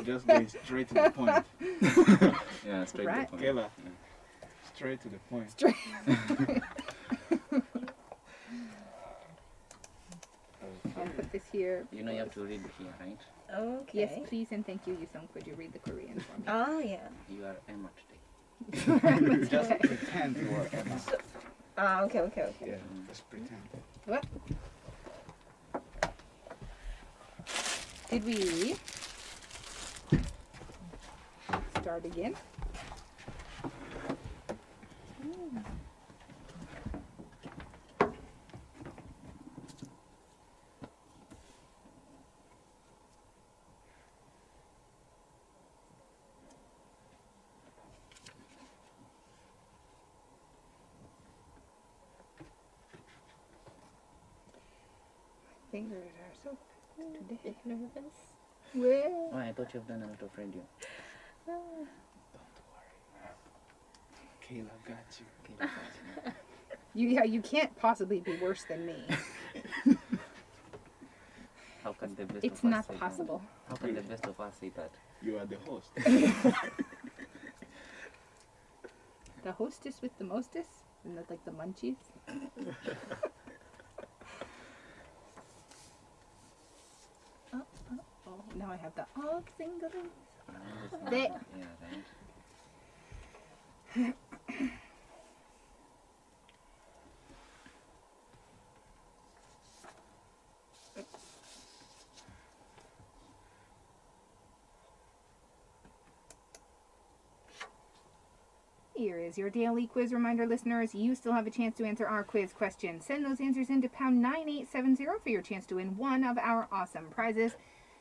Just going straight to the point. Yeah, straight Right. to the point. Kayla, Yeah. straight to the point. Straight. I'll put this here. You know you have to read here, right? Okay. Yes, please and thank you, Yusung. Could you read the Korean for me? Oh, yeah. You are Emma today. Just pretend you are Emma. Okay. Yeah, just pretend. What? Did we start again? Fingers are so today. Bit nervous. Well, Oh, I thought you've done enough to friend you. Don't worry. Kayla got you. Okay, you can't possibly be worse than me. how can the best It's of us not say possible. that? How can the best of us say that? You are the host. The hostess with the mostest? Isn't that like the munchies? Oh, now I have the single. There. Yeah, right. Here is your daily quiz reminder, listeners. You still have a chance to answer our quiz question. Send those answers into pound 9870 for your chance to win one of our awesome prizes.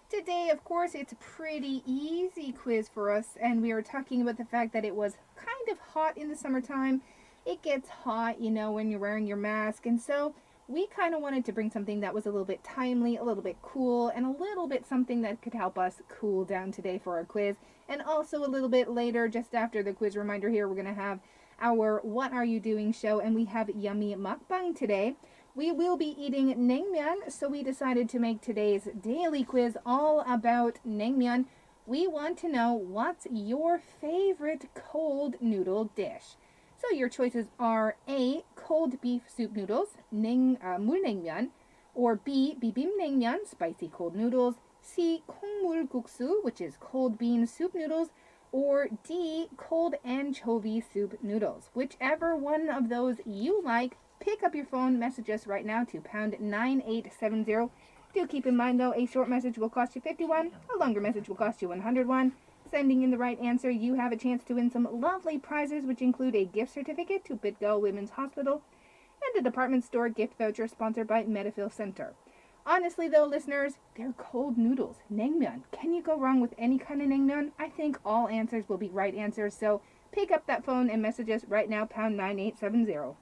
Today, of course, it's a pretty easy quiz for us, and we are talking about the fact that it was kind of hot in the summertime. It gets hot, you know, when you're wearing your mask, and so we kind of wanted to bring something that was a little bit timely, a little bit cool, and a little bit something that could help us cool down today for our quiz. And also a little bit later, just after the quiz reminder here, we're going to have our What Are You Doing show, and we have yummy mukbang today. We will be eating 냉면, so we decided to make today's daily quiz all about 냉면. We want to know what's your favorite cold noodle dish. So your choices are A, cold beef soup noodles, 물냉면, or B, 비빔냉면, spicy cold noodles, C, 콩물국수, which is cold bean soup noodles, or D, cold anchovy soup noodles. Whichever one of those you like, pick up your phone, message us right now to pound 9870. Do keep in mind though, a short message will cost you 51, a longer message will cost you 101. Sending in the right answer, you have a chance to win some lovely prizes, which include a gift certificate to Bitgo Women's Hospital and a department store gift voucher sponsored by Medifil Center. Honestly though, listeners, they're cold noodles, 냉면. Can you go wrong with any kind of 냉면? I think all answers will be right answers, so pick up that phone and message us right now, pound 9870.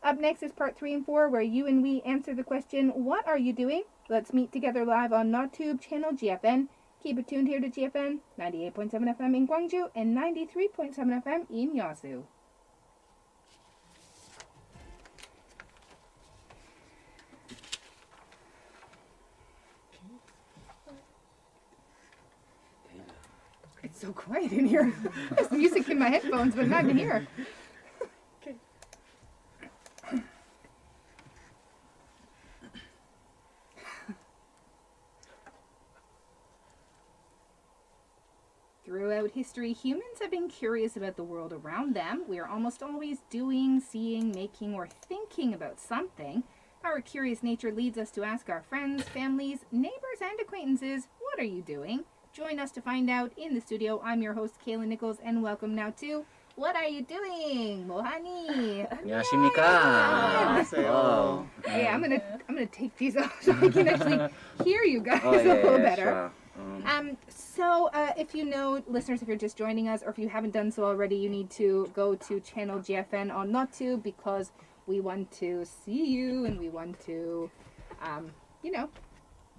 Up next is part 3 and 4, where you and we answer the question, what are you doing? Let's meet together live on NotTube channel GFN. Keep it tuned here to GFN, 98.7 FM in Gwangju and 93.7 FM in Yasu. It's so quiet in here. There's music in my headphones, but not in here. Throughout history, humans have been curious about the world around them. We are almost always doing, seeing, making, or thinking about something. Our curious nature leads us to ask our friends, families, neighbors, and acquaintances, what are you doing? Join us to find out. In the studio, I'm your host, Kayla Nichols, and welcome now to What Are You Doing? Mohani! 안녕하십니까. Oh. Hey, I'm gonna take these off so I can actually hear you guys Oh, a little yeah, better. sure. So if you know, listeners, if you're just joining us, or if you haven't done so already, you need to go to channel GFN on NotTube, because we want to see you and we want to,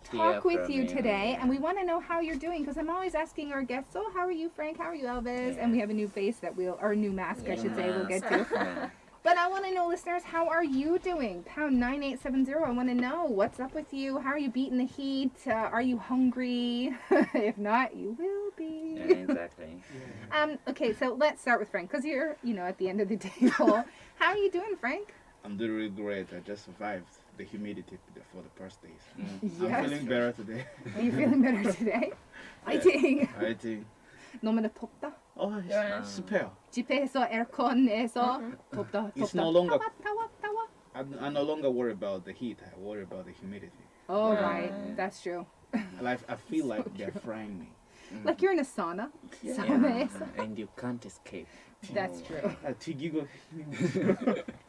talk with you today. And we want to know how you're doing, because I'm always asking our guests, so how are you, Frank? How are you, Elvis? And we have a new face that our new mask, I should say, we'll get to. But I want to know, listeners, how are you doing? Pound 9870. I want to know what's up with you. How are you beating the heat? Are you hungry? If not, you will be. Yeah, exactly. Okay, so let's start with Frank because you're, at the end of the table. How are you doing, Frank? I'm doing really great. I just survived the humidity for the first days. Yes. I'm feeling better today. Are you feeling better today? Fighting. I think. 너무나 덥다. Oh, it's super. 집에서 에어컨에서 덥다. It's no longer. 타와. I no longer worry about the heat. I worry about the humidity. Oh, right. That's true. I feel like they're frying me. Like you're in a sauna. Yeah, 사우나에서. and you can't escape. That's true. 튀기고.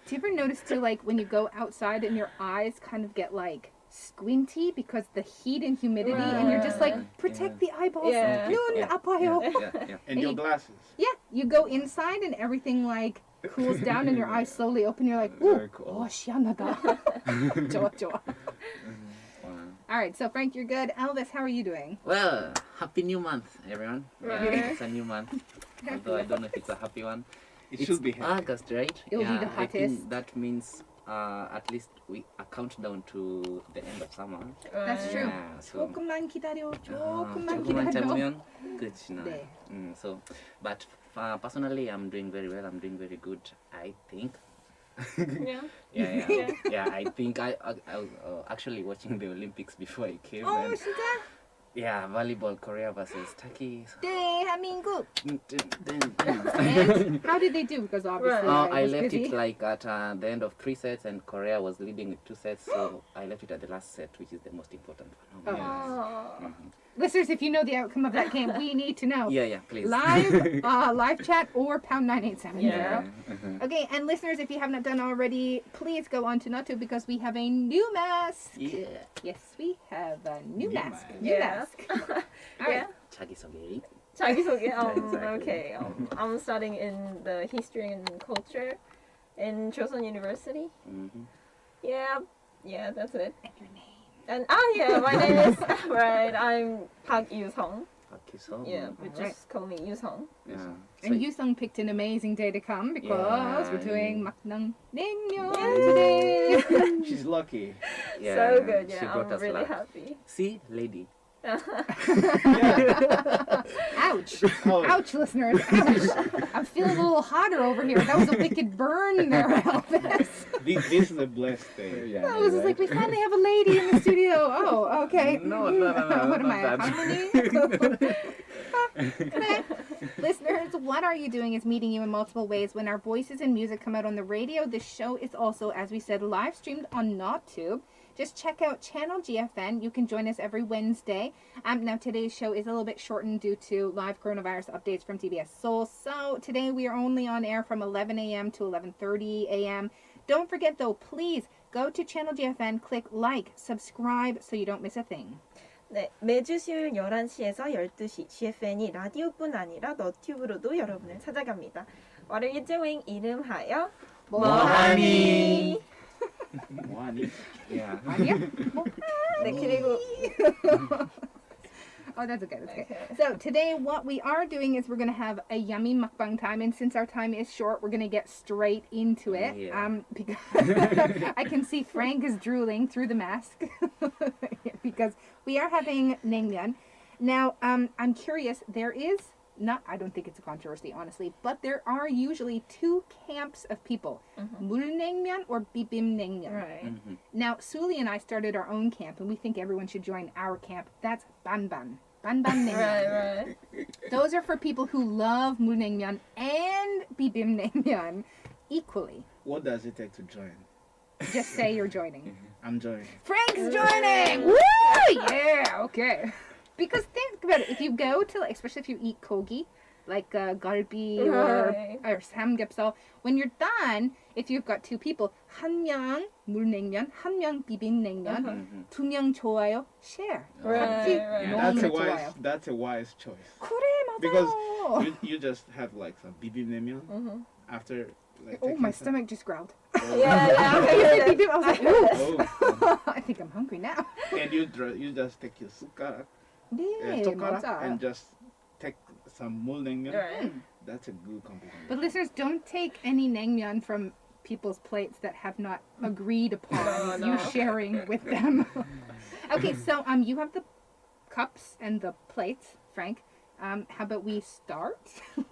Do you ever notice too, like when you go outside and your eyes kind of get like squinty because the heat and humidity, and you're just like, protect the eyeballs. Yeah. 눈 Yeah. 아파요. Yeah. And your glasses. Yeah, you go inside and everything like cools down and your eyes slowly open. You're like, ooh, Very cool. oh, 시원하다. 좋아. Wow. All right, so Frank, you're good. Elvis, how are you doing? Well, happy new month, everyone. Yeah, Right. it's a new month. Although I don't know if it's a happy one. It It's should be happy. August, right? It'll be the I hottest. think that means at least a countdown to the end of summer. That's true. Yeah, so 조금만 기다려. 조금만 조금만 기다려. 참으면 끝이 나. 네. So, but personally, I'm doing very well. I'm doing very good. I think. Yeah. Yeah. I think I was actually watching the Olympics before I came. Oh, And, 진짜? yeah, volleyball, Korea versus Turkey. 대한민국. And And how did they do? Because obviously I was left busy. it like at the end of 3 sets, and Korea was leading with 2 sets, so I left it at the last set, which is the most important one. Oh. Listeners, if you know the outcome of that game, we need to know. Yeah, please. Live chat or pound 9870. Yeah. Okay, and listeners, if you have not done already, please go on to Natto because we have a new mask. Yeah. Yes, we have a new mask. mask. New Yeah. mask. All right. 자기소개. 자기소개. Exactly. Okay. I'm studying in the history and culture in Chosun University. Mhm. Yeah, that's it. And your name. And my name is right. I'm Park Yusong. 박희성. Yeah, but Alright. just call me Yusong. Yeah. And Yusung picked an amazing day to come because Yeah, we're doing yeah. 막당 냉면 Yay! today. She's lucky. Yeah, So good. she Yeah, brought I'm us really luck. happy. See, lady. Ouch. Oh, Ouch, listeners. Ouch. I'm feeling a little hotter over here. That was a wicked burn there, Elvis. this is a blessed day. Yeah. Elvis is like, we finally have a lady in the studio. Oh, okay. No, What am not I, that. harmony? Listeners, What Are You Doing is meeting you in multiple ways. When our voices and music come out on the radio, this show is also, as we said, live streamed on NotTube. Just check out Channel GFN. You can join us every Wednesday. Now, today's show is a little bit shortened due to live coronavirus updates from TBS Seoul. So today we are only on air from 11 a.m. to 11:30 a.m. Don't forget, though, please go to Channel GFN, click like, subscribe so you don't miss a thing. 네, 매주 수요일 11시에서 12시 GFN이 라디오뿐 아니라 너튜브로도 여러분을 찾아갑니다. What are you doing? 이름하여 뭐하니? One. Yeah. 아니야? 네, 그리고 Oh, that's okay. That's okay. Okay. So today, what we are doing is we're gonna have a yummy mukbang time, and since our time is short, we're gonna get straight into it. Yeah. Because I can see Frank is drooling through the mask because we are having 냉면. Now, I'm curious. There is not. I don't think it's a controversy, honestly, but there are usually two camps of people: 물냉면 or 비빔냉면. Right. Mhm. Now, Suli and I started our own camp, and we think everyone should join our camp. That's banban. Banban 냉면. Right. Those are for people who love 물냉면 and 비빔냉면 equally. What does it take to join? Just say you're joining. I'm joining. Frank's joining! Woo! Yeah, okay. Because think about it. If you go to, like, especially if you eat kogi, like galbi Right. or samgyeopsal, when you're done, if you've got two people, 한 명 물냉면, 한 명 비빔냉면, 두 명 좋아요, share. Right, 같이 right. Yeah, 너무 that's a 좋아요. wise choice. 그래, 맞아요. Because you just have like some bibimbap after like. Oh, taking my some- stomach just growled. Yeah, I was like, ooh. Oh, I think I'm hungry now. and you just take your 숟가락, 네, 젓가락, 맞아. and just take some mulnaengmyeon. Right. That's a good compliment. But listeners, don't take any naengmyeon from people's plates that have not agreed upon you sharing with them. Okay, so you have the cups and the plates, Frank. How about we start? Do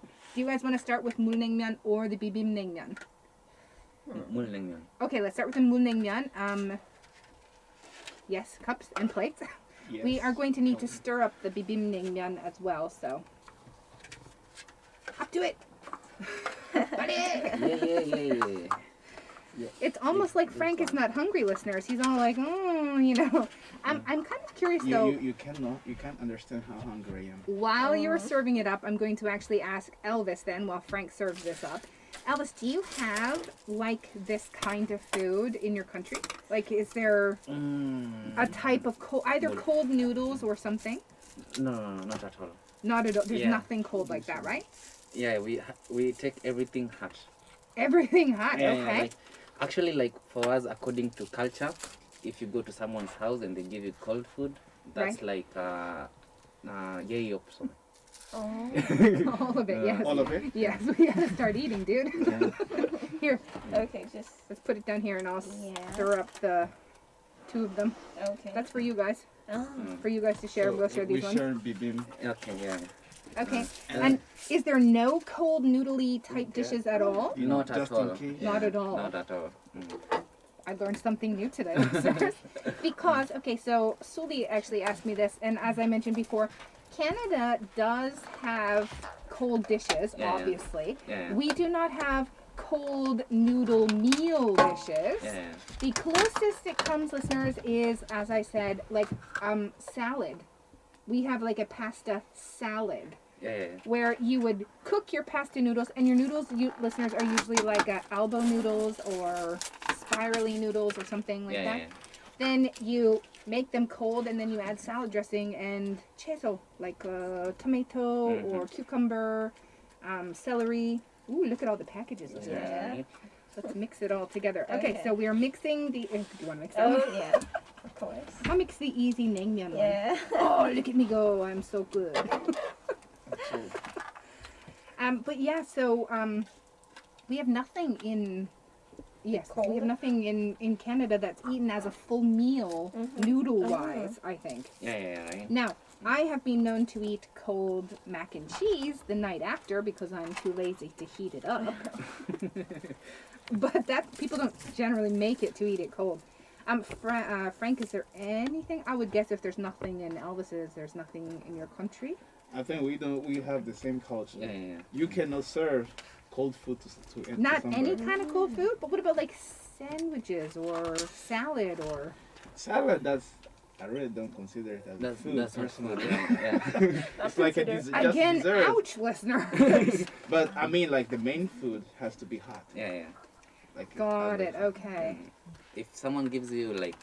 you guys want to start with mulnaengmyeon or the bibimbnaengmyeon? Mulnaengmyeon. Okay, let's start with the mulnaengmyeon. Yes, cups and plates. Yes. We are going to need to stir up the bibimbnaengmyeon as well, so hop to it. Buddy! Yeah. It's almost like Frank is not hungry, listeners. He's all like, I'm kind of curious though. You can't understand how hungry I am. While you're serving it up, I'm going to actually ask Elvis then while Frank serves this up. Elvis, do you have like this kind of food in your country? Like, is there a type of either cold noodles or something? No, not at all. Not at all. There's Yeah. nothing cold like that, right? Yeah, we take everything hot. Everything hot. Yeah, Okay. like, actually, like for us, according to culture, if you go to someone's house and they give you cold food, that's like yay up something. Oh. All of it, yes. All of it? Yes, we gotta start eating, dude. Yeah. Here, Okay, just let's put it down here and I'll Yeah. stir up the two of them. okay. That's for you guys. Oh. For you guys to share. So We'll share we these ones. share bibim. Okay, yeah. Okay. And is there no cold noodly type dishes at all? Not at just all. in case. Not at all. Not at all. I learned something new today, listeners. Because, okay, so Suli actually asked me this, and as I mentioned before, Canada does have cold dishes, Yeah. obviously. Yeah. We do not have cold noodle meal dishes. Yeah. The closest it comes, listeners, is, as I said, like salad. We have like a pasta salad Yeah. where you would cook your pasta noodles, and your noodles, listeners, are usually like elbow noodles or spirally noodles or something like that. Yeah. Then you make them cold, and then you add salad dressing and cheso, like tomato or cucumber, celery. Ooh, look at all the packages, listeners. Yeah. Let's mix it all together. Okay, Okay. so we are mixing the. Do you want to mix that Oh one? yeah. Of course. I'll mix the easy naengmyeon one. Yeah. Oh, look at me go! I'm so good. So, But yeah, so we have nothing in. Yes, we have Cold? nothing in Canada that's eaten as a full meal, noodle-wise, I think. yeah. Now, I have been known to eat cold mac and cheese the night after because I'm too lazy to heat it up. But that people don't generally make it to eat it cold. Frank, is there anything? I would guess if there's nothing in Elvis's, there's nothing in your country. I think we have the same culture. Yeah. You cannot serve cold food to Not somebody. any kind of cold food, but what about like sandwiches or salad or? Salad. I really don't consider it as food That's not personally. food. Yeah. It's like a considered. just Again, dessert. ouch, listener. But I mean, like the main food has to be hot. Yeah. Like Got it. other- Okay. If someone gives you like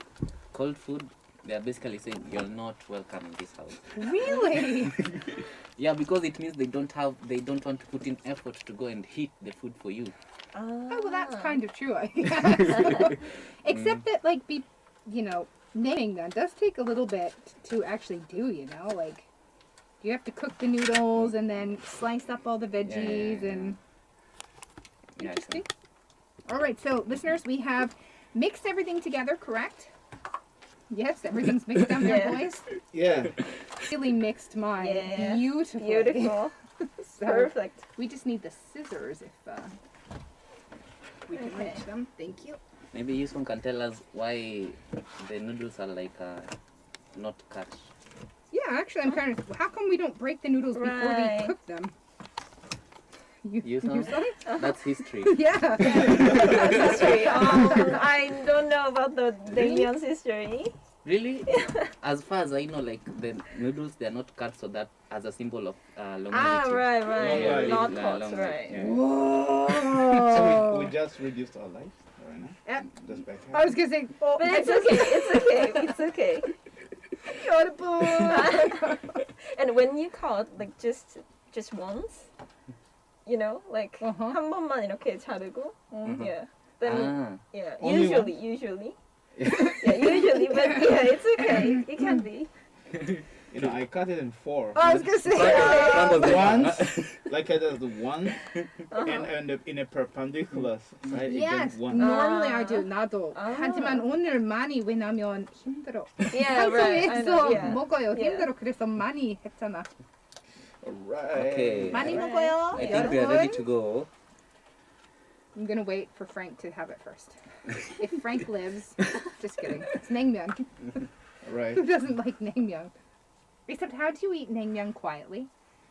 cold food, they're basically saying you're not welcome in this house. Really? Yeah, because it means they don't want to put in effort to go and heat the food for you. Oh, well, that's kind of true, I guess. Except that, like, naming that does take a little bit to actually do, like, you have to cook the noodles and then slice up all the veggies and... Yeah, Interesting. All right, so, listeners, we have mixed everything together, correct? Yes, everything's mixed down there, Yeah. boys. Yeah. Really mixed mine Yeah. beautifully. Beautiful. So, Perfect. we just need the scissors if we can Okay. reach them. Thank you. Maybe Yusuf can tell us why the noodles are like not cut. Yeah, actually, I'm kind of. How come we don't break the noodles before we Right. cook them? You Yusuf, saw? that's history. Yeah. That's history. I don't know about the Naengmyeon's history. Really? As far as I know, like the noodles, they are not cut so that as a symbol of longevity. Right. Yeah, Not yeah, hot, long- right. yeah. Whoa. So we just reduced our life right now. Yeah. Just by I was gonna say. Oh, But it's okay. It's okay. And when you cut, like just once, like Uh-huh. 한 번만 이렇게 자르고, yeah. Then yeah, Only usually. Yeah, usually, but yeah, it's okay. It can be. I cut it in 4. I was gonna say. From once, like I did one, and in a perpendicular side. Yes, one. normally I do. 나도. 아. 하지만 오늘 많이 왜냐면 힘들어. Yeah, right. I know, 방송에서 yeah. 먹어요. Yeah. 힘들어. 그래서 많이 했잖아. Alright. Okay. 많이 Right. 먹어요. I think we are ready 여러분. to go. I'm gonna wait for Frank to have it first. If Frank lives, just kidding. It's 냉면. Right. Who doesn't like 냉면? Except, how do you eat 냉면 quietly?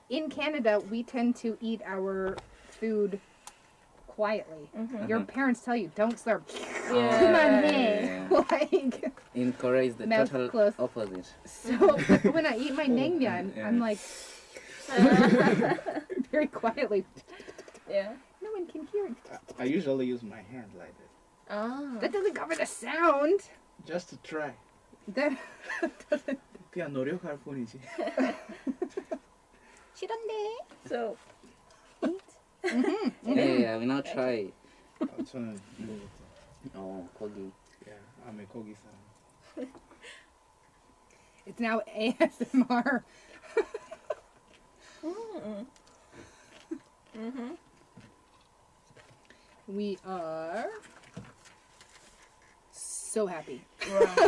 In Canada, we tend to eat our food quietly. Your parents tell you, don't slurp. Yeah. 그만해. Like, In Korea is the Mouth total closed. opposite. so when I eat my 냉면, Yeah. I'm like, very quietly. Yeah. No one can hear. I usually use my hand like this, 아. That doesn't cover the sound. just to try. That doesn't. 그냥 노력할 뿐이지. 싫은데. So, eat. Yeah, we now try. 저는 Oh, kogi. yeah, I'm a 고기 사람. It's now ASMR. We are so happy.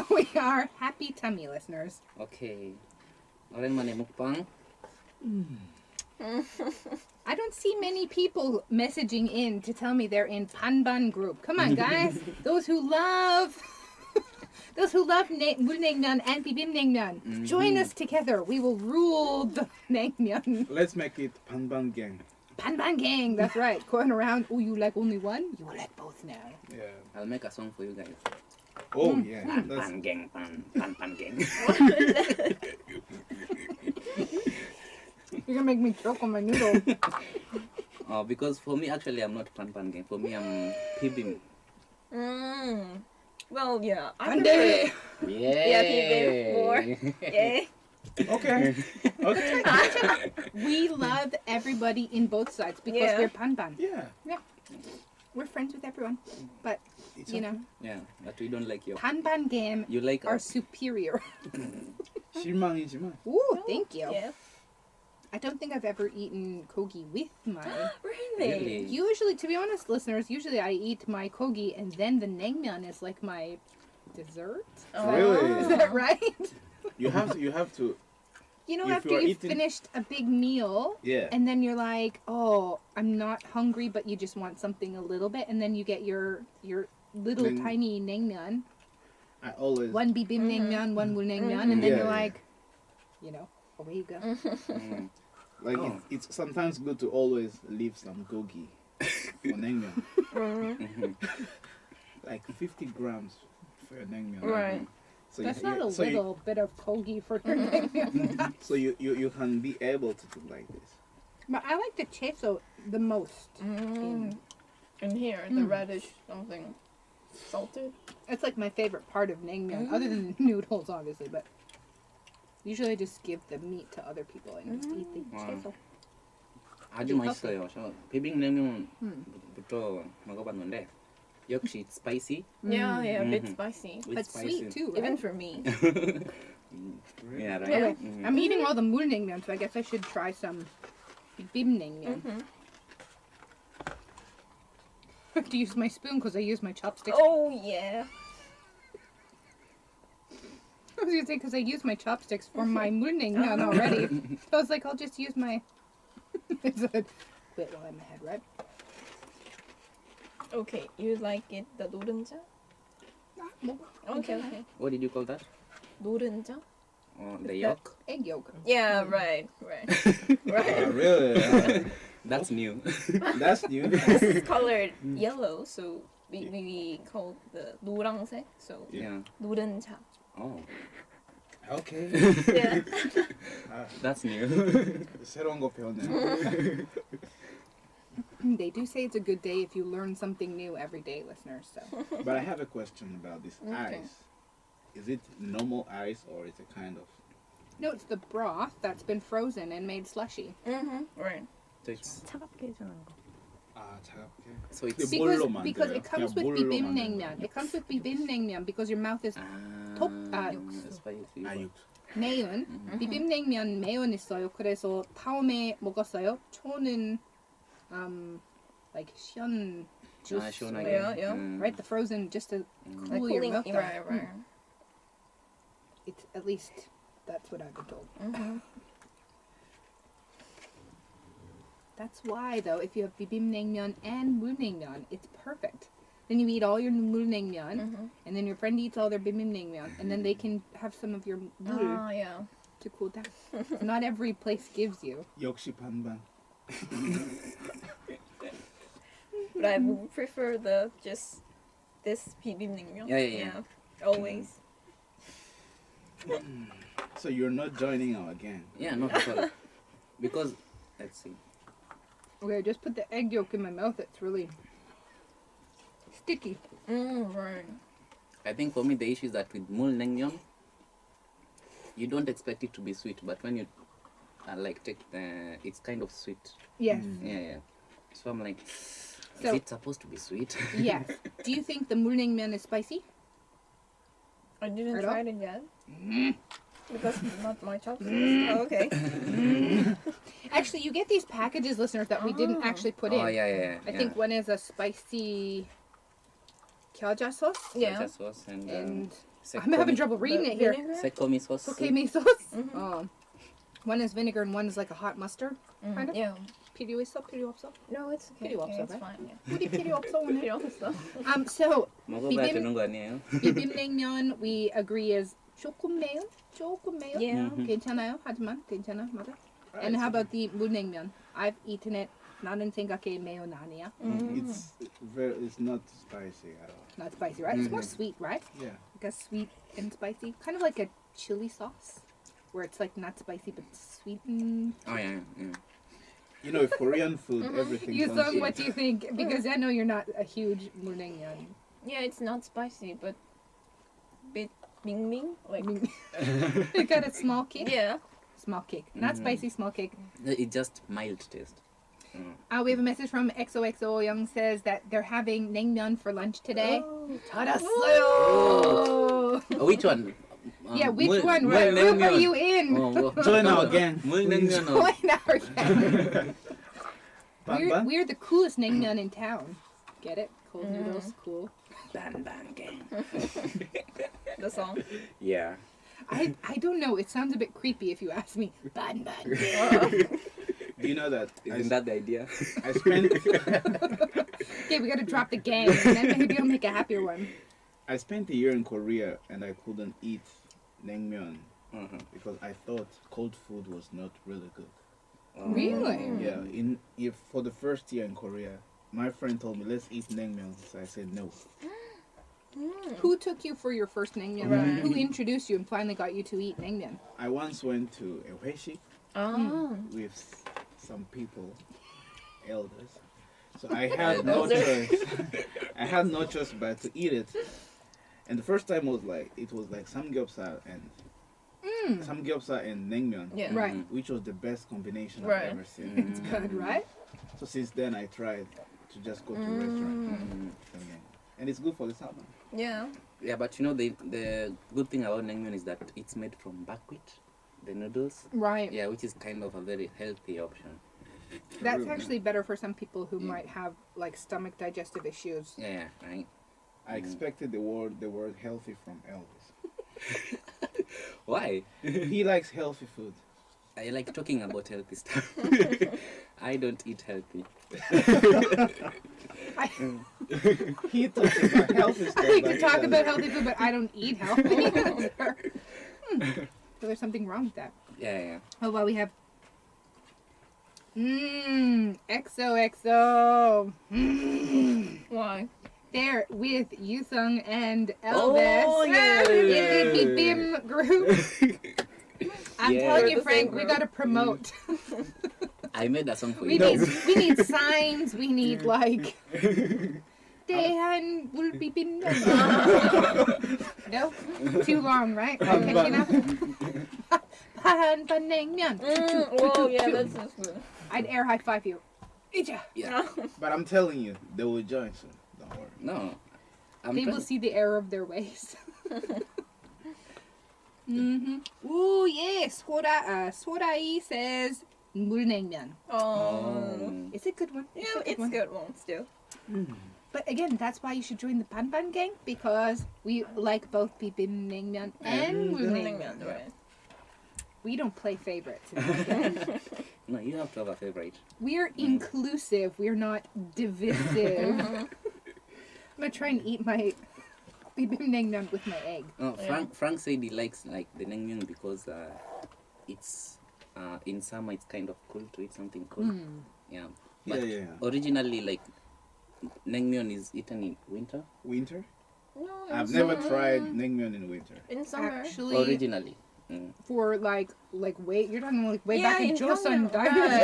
We are happy tummy listeners. Okay. 오랜만에 먹방. I don't see many people messaging in to tell me they're in Panban group. Come on, guys. Those who love 물냉면 and 비빔냉면. Join us together. We will rule the 냉면. Let's make it 반반 gang. Panban gang. That's right. Going around. Oh, you like only one? You will like both now. Yeah. I'll make a song for you guys. Oh yeah. That's, Pan gang, pan gang. You're gonna make me choke on my noodle. Because for me, actually, I'm not pan gang. For me, I'm pibim. Well, yeah. I Ande. Yeah, pibim more. Yeah. okay. Okay. We love everybody in both sides because Yeah. we're Panban. Yeah. We're friends with everyone. But, It's you know, Yeah, but we don't like your. Panban game You like are us. superior. 실망이지만. Ooh, thank you. Yeah. I don't think I've ever eaten kogi with my... Really? Really? Usually, to be honest, listeners, usually I eat my kogi and then the naengmyeon is like my dessert. Really? Is that right? You have to. You know, If after you're you've eating- finished a big meal, Yeah. and then you're like, oh, I'm not hungry, but you just want something a little bit, and then you get your little Then- tiny naengmyeon, I always. one bibimbnaengmyeon, one mulnaengmyeon, and then Yeah, you're yeah. like, you know, away you go. Mm. Like Oh. it's sometimes good to always leave some gogi for naengmyeon. Mhm. Like 50 grams for your naengmyeon. Right. So That's you, not a so you- little bit of kogi for your naengmyeon. So you can be able to do like this. But I like the cheso the most. And here, the radish something salted. It's like my favorite part of naengmyeon, other than the noodles, obviously, but usually I just give the meat to other people and just eat the Wow. cheso. 아주 맛있어요. 저 비빔냉면부터 먹어봤는데 역시 it's spicy. Yeah, yeah, a bit Mhm. spicy. It's But spicy. sweet too, right? Even for me. Yeah, right. Anyway, Mhm. I'm eating all the mulnaengmyeon, so I guess I should try some bibimbnaengmyeon. I have to use my spoon because I use my chopsticks. Oh, yeah. I was gonna say because I use my chopsticks for my mulnaengmyeon already. So I was like, I'll just use my. It's a quit while I'm ahead, right? Okay, you like it, the 노른자? Okay, okay. What did you call that? 노른자? The yolk? Egg yolk. Yeah, right, right. Really? That's new. That's new. This is colored yellow, so we call the 노란색, so Yeah. 노른자. Oh, Okay. Yeah. that's new. 새로운 거 배웠네. They do say it's a good day if you learn something new every day, listeners. So But I have a question about this Okay. ice. Is it normal ice or is it kind of? no, it's the broth that's been frozen and made slushy. Right. So it's, 차갑게 해주는 거. 아 차갑게. so it's Because it comes with 물로 bibimbnaengmyeon. It comes with bibimbnaengmyeon because your mouth is ah, top- that's why it's 아 육수. 매운 비빔냉면 매운 있어요. 그래서 다음에 먹었어요. 저는 like 시원 juice. 시원하게. Yeah. Right, the frozen just to Like cool your cooling. mouth down. Right. It's at least that's what I've been told. Mm-hmm. That's why though, if you have bi빔냉면 and 물냉면, it's perfect. Then you eat all your 물냉면, Mm-hmm. and then your friend eats all their bi빔냉면, and then they can have some of your 물 Yeah. to cool down. Not every place gives you. 역시 반반. But I would prefer this 비빔냉면. Yeah. Always. So you're not joining our gang. Yeah, not at all. Because, let's see. Okay, I just put the egg yolk in my mouth. It's really sticky. Right. I think for me the issue is that with mulnengmyeon, you don't expect it to be sweet, but when you like take it's kind of sweet. Yes. Yeah. So I'm like, So- is it supposed to be sweet? Yes. Do you think the mul냉면 is spicy? I didn't Right try on. it yet. Because not my chopsticks. Oh, okay. Actually, you get these packages, listeners, that we didn't Oh. actually put Oh in. yeah. I think one is a spicy gyoza sauce, Yeah. Soja sauce and and sekomi- I'm having trouble reading it here. Vinegar? Sekomi sauce. Sokeme sauce. Mhm. One is vinegar and one is like a hot mustard. Kind of. Yeah. 필요 있어? 필요 없어? No, it's okay. 필요 없어, It's right? fine. Yeah. 우리 필요 없어 오늘. 필요 없어. So 먹어봐야 비빔- 되는 거 아니에요? 비빔냉면 we agree is 조금 매운? 조금 매운? Yeah. 괜찮아요. 하지만 괜찮아. 맞아. And how about the 물냉면? I've eaten it. 나는 생각해 매운 아니야. It's not spicy at all. Not spicy, right? It's more sweet, right? Yeah. Like a sweet and spicy, kind of like a chili sauce, where it's like not spicy but sweet. And... Oh yeah. You know, if Korean food, everything You comes sung, with- what do you think? Because I know you're not a huge 물냉면. Yeah, it's not spicy, but bit ming like. You got a small kick. Yeah. Small kick, not spicy, small kick. It's just mild taste. We have a message from XOXO Young says that they're having 냉면 for lunch today. 잘했어요. Which one? Yeah, which 물- one? What group are 물냉면. you in? Join our gang. 물냉면. Join our gang. 반반? We're the coolest 냉면 in town. Get it? Cold noodles, cool. Bang gang. The song. Yeah. I don't know. It sounds a bit creepy if you ask me. Ban ban. Do you know that? Isn't that the idea? I spent Okay, we gotta drop the gang, and then maybe I'll make a happier one. I spent a year in Korea and I couldn't eat 냉면 because I thought cold food was not really good. Really? Yeah, if for the first year in Korea, my friend told me let's eat 냉면, so I said no. Who took you for your first 냉면? Right. Who introduced you and finally got you to eat 냉면? I once went to a 회식 Oh. with some people, elders. So I had no choice. I had no choice but to eat it. And the first time was like samgyeopsal and 냉면, Yeah. Right. which was the best combination Right. I've ever seen. It's good, right? So since then I tried to just go to a restaurant, and it's good for the stomach. Yeah. Yeah, but you know the good thing about naengmyeon is that it's made from buckwheat, the noodles. Right. Yeah, which is kind of a very healthy option. That's actually better for some people who might have like stomach digestive issues. Yeah, right. I expected the word healthy from Elvis. Why? He likes healthy food. I like talking about healthy stuff. I don't eat healthy. He talks about healthy stuff. We but can he talk doesn't. about healthy food, but I don't eat healthy. So there's something wrong with that. Yeah. Oh, well, we have. XOXO. Why? There with Yusung and Elvis. Oh, yeah. In the BIM group. I'm Yeah. telling We're you, the Frank, same we group. gotta promote. I made a song for We you. need signs. We need like. 대한 물비빔. No, too long, right? Okay, enough. 반반냉면. Whoa, yeah, that's just good. I'd air high five you. Icha. Yeah. But I'm telling you, they will join soon. Don't worry. No. They will see the error of their ways. Ooh, yes. Sorai says 물냉면. It's a good one. Yeah, a it's one. good one still. But again, that's why you should join the Banban gang because we like both bi빔냉면 and 물냉면. Right. We don't play favorites. In our gang. No, you have to have a favorite. We're inclusive. We're not divisive. I'm gonna try and eat my bi빔냉면 with my egg. Oh, Frank said he likes like the 냉면 because it's in summer it's kind of cool to eat something cold. Yeah. But Yeah. originally like 냉면 is eaten in winter. Winter? No, I've never tried 냉면 in winter. in summer. Actually, Originally. for like way you're talking like way Yeah, back in in Joseon Pyongyang.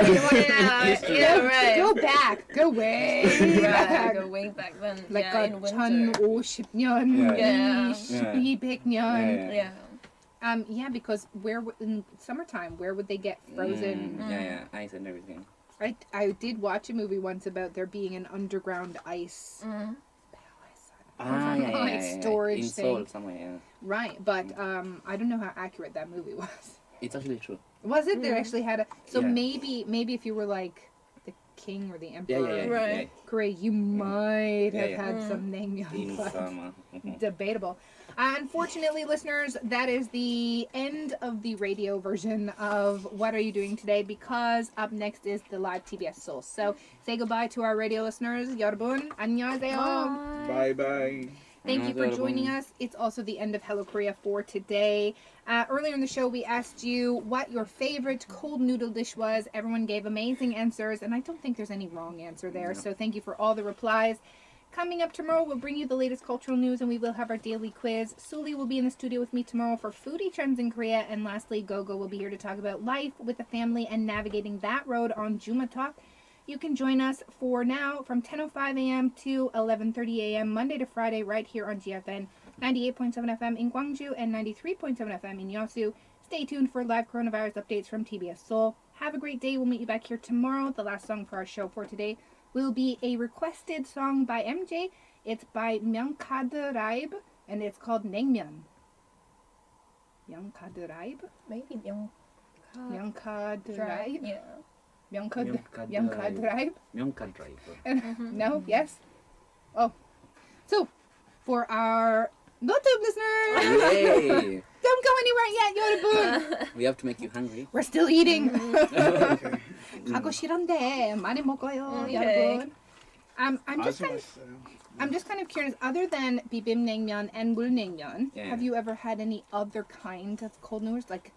dynasty. Yeah, right. Go back. Go way Right, back. go way back then. Like yeah, in winter. 1050년, Yeah. 1200년. Yeah. Yeah, because in summertime, where would they get frozen? Yeah, ice and everything. I did watch a movie once about there being an underground ice storage in thing. Seoul somewhere. Yeah. Right, but I don't know how accurate that movie was. It's actually true. Was it? They actually had a so Yeah. maybe if you were like the king or the emperor, Yeah. Right. Korea, you might have Yeah. had some naengmyeon. In but summer. debatable. Unfortunately, listeners, that is the end of the radio version of What Are You Doing Today? Because up next is the live TBS Seoul. So say goodbye to our radio listeners. 여러분, 안녕하세요. Bye. Thank you for 안녕하세요, joining 여러분. us. It's also the end of Hello Korea for today. Earlier in the show, we asked you what your favorite cold noodle dish was. Everyone gave amazing answers, and I don't think there's any wrong answer there. So thank you for all the replies. Coming up tomorrow, we'll bring you the latest cultural news, and we will have our daily quiz. Suli will be in the studio with me tomorrow for foodie trends in Korea, and lastly, Gogo will be here to talk about life with the family and navigating that road on Juma Talk. You can join us for now from 10:05 a.m. to 11:30 a.m. Monday to Friday right here on GFN 98.7 FM in Gwangju and 93.7 FM in Yeosu. Stay tuned for live coronavirus updates from TBS Seoul. Have a great day. We'll meet you back here tomorrow. The last song for our show for today will be a requested song by MJ. It's by Myeongkad Raib and it's called 냉면. Myeongkad Raib? Maybe Myeongkad Myeongkad Drive. Raib? Yeah. Myeongkad Myeongkad Raib? Myeongkad Drive. No? Yes? Oh. So, for our YouTube listeners, Yay! don't go anywhere yet, 여러분. We have to make you hungry. We're still eating. Okay. 가고 싫은데 많이 먹어요, Okay. 여러분. I'm just kind of curious. Other than bi빔냉면 and 물냉면, Yeah. have you ever had any other kind of cold noodles, like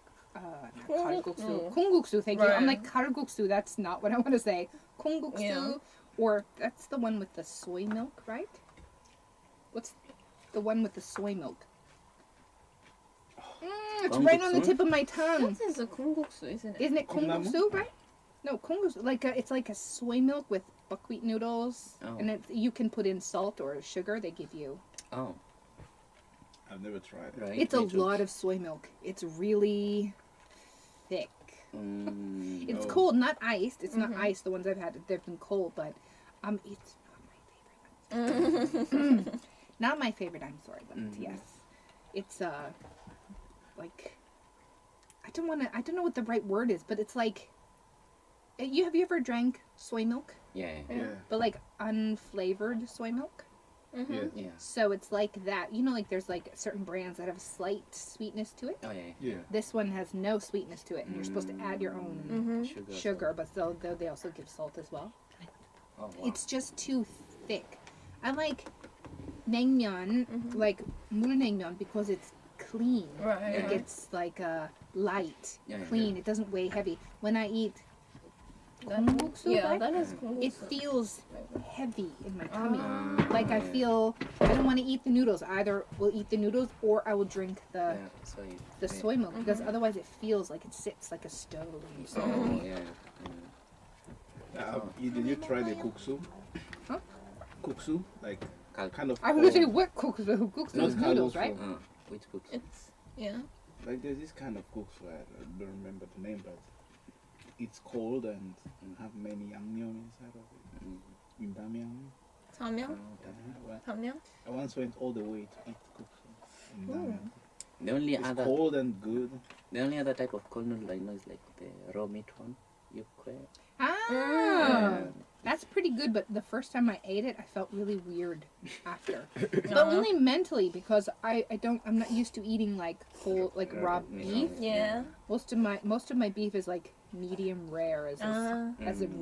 콩국수. 콩국수? Thank you. I'm Right. like kalguksu. That's not what I want to say. 콩국수, Yeah. or that's the one with the soy milk, right? What's the one with the soy milk? It's right on the 콩국수? tip of my tongue. That is a 콩국수, isn't it? Isn't it 콩나물? 콩국수, right? No, 콩국수. It's like a soy milk with buckwheat noodles, Oh. and you can put in salt or sugar. They give you. Oh, I've never tried it. right. It's a me too. lot of soy milk. It's really thick. It's Oh. cold, not iced. It's not iced. The ones I've had, they've been cold, but it's not my favorite. Not my favorite. I'm sorry, but yes, it's like I don't know what the right word is, but it's like have you ever drank soy milk, Yeah. Yeah. but like unflavored soy milk? Yeah. Yeah. So it's like that. You know, like there's like certain brands that have a slight sweetness to it. Oh yeah. Yeah. This one has no sweetness to it, and you're supposed to add your own sugar, but they also give salt as well. Oh wow. It's just too thick. I like 냉면, like 물냉면, because it's clean. Right. Like it's like light, Yeah, yeah, clean. It doesn't weigh heavy. When I eat That, 콩국수, yeah, right? that is It 콩국수. feels heavy in my tummy. Ah, Like I yeah. feel I don't want to eat the noodles. I either will eat the noodles or I will drink the Yeah. So you, the soy milk because otherwise it feels like it sits like a stove. Oh yeah. Did you try the kuksu? Huh? Kuksu? Like Kalk. kind of I was gonna say cold. what kuksu? Kuksu Not is noodles, kalguksu. right? Which cooks? It's yeah. Like there's this kind of kuksu. I don't remember the name, but it's cold and have many yangnyeom inside of it. Bimbamyeon. samyang, Well, samyang. I once went all the way to eat kuksu in Namyeon. The only It's other cold and good. type of cold noodle I know is like the raw meat one. Yukre. Ah, that's pretty good. But the first time I ate it, I felt really weird after. But only mentally because I'm not used to eating like whole like raw beef. Yeah. Most of my beef is like medium rare as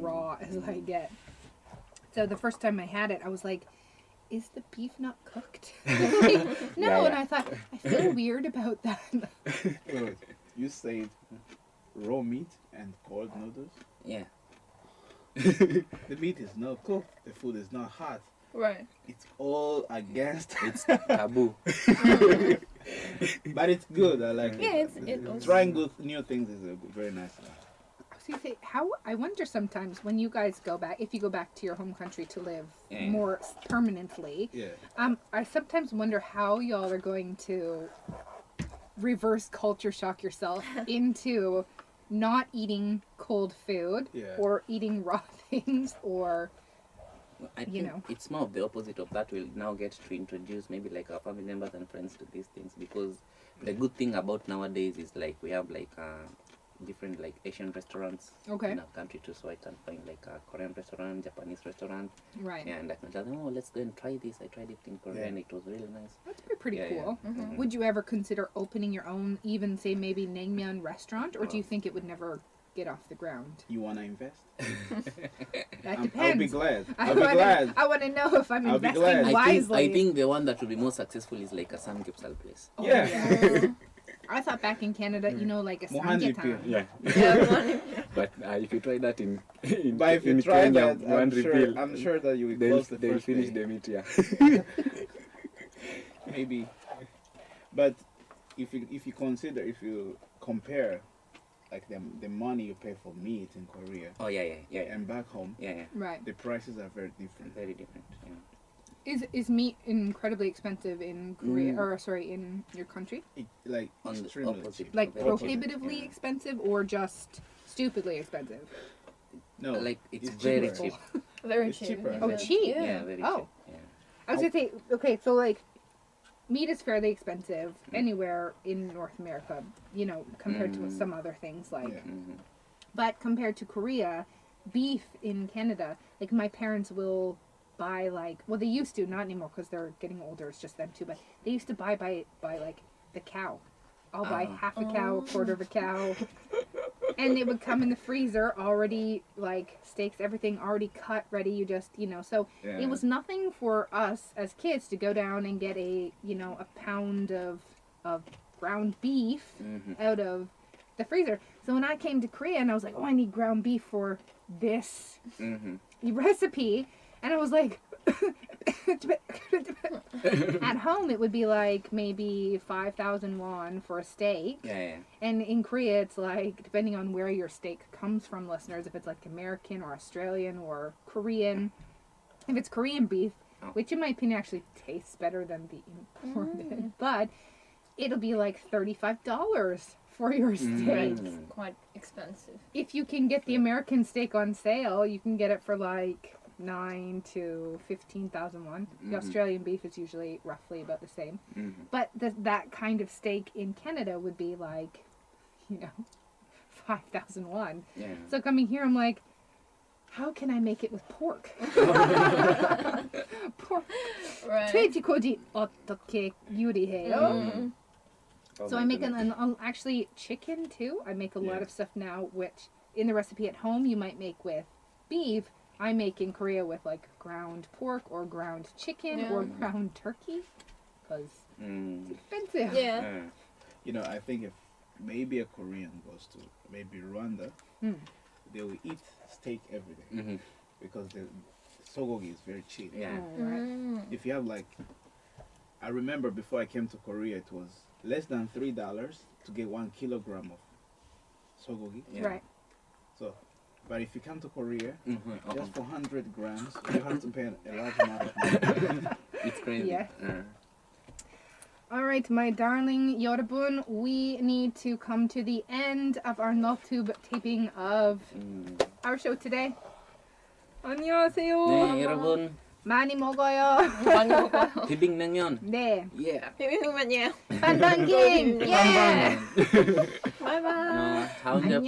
raw as I get. So the first time I had it, I was like, is the beef not cooked? Like, no, and I thought, I feel weird about that. Wait, you said raw meat and cold noodles? Yeah. The meat is not cooked. The food is not hot. Right. It's all against. It's taboo. But it's good. I like Yeah, it. Trying new things is very nice. How I wonder sometimes when you guys go back, if you go back to your home country to live Yeah. more permanently, Yeah. I sometimes wonder how y'all are going to reverse culture shock yourself into not eating cold food or eating raw things or I think it's more of the opposite of that. We'll now get to introduce maybe like our family members and friends to these things, because the good thing about nowadays is like we have like different like Asian restaurants in our country too, so I can find like a Korean restaurant, Japanese restaurant, right. and I can tell them, oh, let's go and try this. I tried it in Korea and it was really nice. That's pretty cool. Yeah. Mm-hmm. Would you ever consider opening your own, even say maybe Naengmyeon restaurant, or do you think it would never get off the ground? You wanna invest? That I'll depends. be glad. I'll be glad. I want to know if I'm I'll be investing glad. wisely. I think the one that will be more successful is like a samgyeopsal place. Oh, Yeah. I thought back in Canada, you know, like a Mohanji samgyetang. Yeah. Yeah. But if you try that in But if you in try Kenya, that, one refill, I'm sure that you will they'll, close the they'll first finish day. the meat. Yeah. Maybe. But if you consider, if you compare like the money you pay for meat in Korea Oh yeah. and back home, Yeah. Right. the prices are very different. Very different. Yeah. Is meat incredibly expensive in Korea, or sorry, in your country? Like On the extremely opposite. cheap. Like Very prohibitively cheap, yeah. expensive, or just stupidly expensive? No, Like it's very cheaper. cheap. Very It's cheap. cheaper. Oh, cheap. Yeah, very Oh. cheap. Yeah. I was gonna say, okay, so like, meat is fairly expensive anywhere in North America, you know, compared to some other things like. Yeah. Mm-hmm. But compared to Korea, beef in Canada, like my parents will buy like, well, they used to, not anymore because they're getting older. It's just them too. But they used to buy like the cow. I'll buy half a cow, a quarter of a cow, and it would come in the freezer already, like steaks, everything already cut, ready. You just, you know, so Yeah. it was nothing for us as kids to go down and get a pound of ground beef out of the freezer. So when I came to Korea and I was like, oh, I need ground beef for this recipe, and I was like, at home it would be like maybe 5,000 won for a steak. Yeah. And in Korea, it's like, depending on where your steak comes from, listeners, if it's like American or Australian or Korean, if it's Korean beef, which in my opinion actually tastes better than the imported, but it'll be like $35 for your steak. It's quite expensive. If you can get the American steak on sale, you can get it for like 9 to 15,000 won. The Australian beef is usually roughly about the same. But that kind of steak in Canada would be like, 5,000 won. Yeah. So coming here, I'm like, how can I make it with pork? Pork. Right. 돼지고기 어떻게 요리해요? So I make actually chicken too. I make a lot of stuff now, which in the recipe at home you might make with beef. I make in Korea with like ground pork or ground chicken or ground turkey, because it's expensive. Yeah. I think if maybe a Korean goes to maybe Rwanda, they will eat steak every day because the sogogi is very cheap. Yeah. Oh, right. If you have like, I remember before I came to Korea, it was less than $3 to get 1 kilogram of sogogi. Yeah. Right. So, but if you come to Korea, just for 100 grams, you have to pay a large amount of money. It's crazy. Yeah. All right, my darling 여러분, we need to come to the end of our NotTube taping of our show today. 안녕하세요. 네, 여러분. 많이 먹어요. 많이 먹어요. 비빔냉면. 네. Yeah. 비빔냉면이에요. 반반김. 예. 바이바이. 다음 주에 안녕.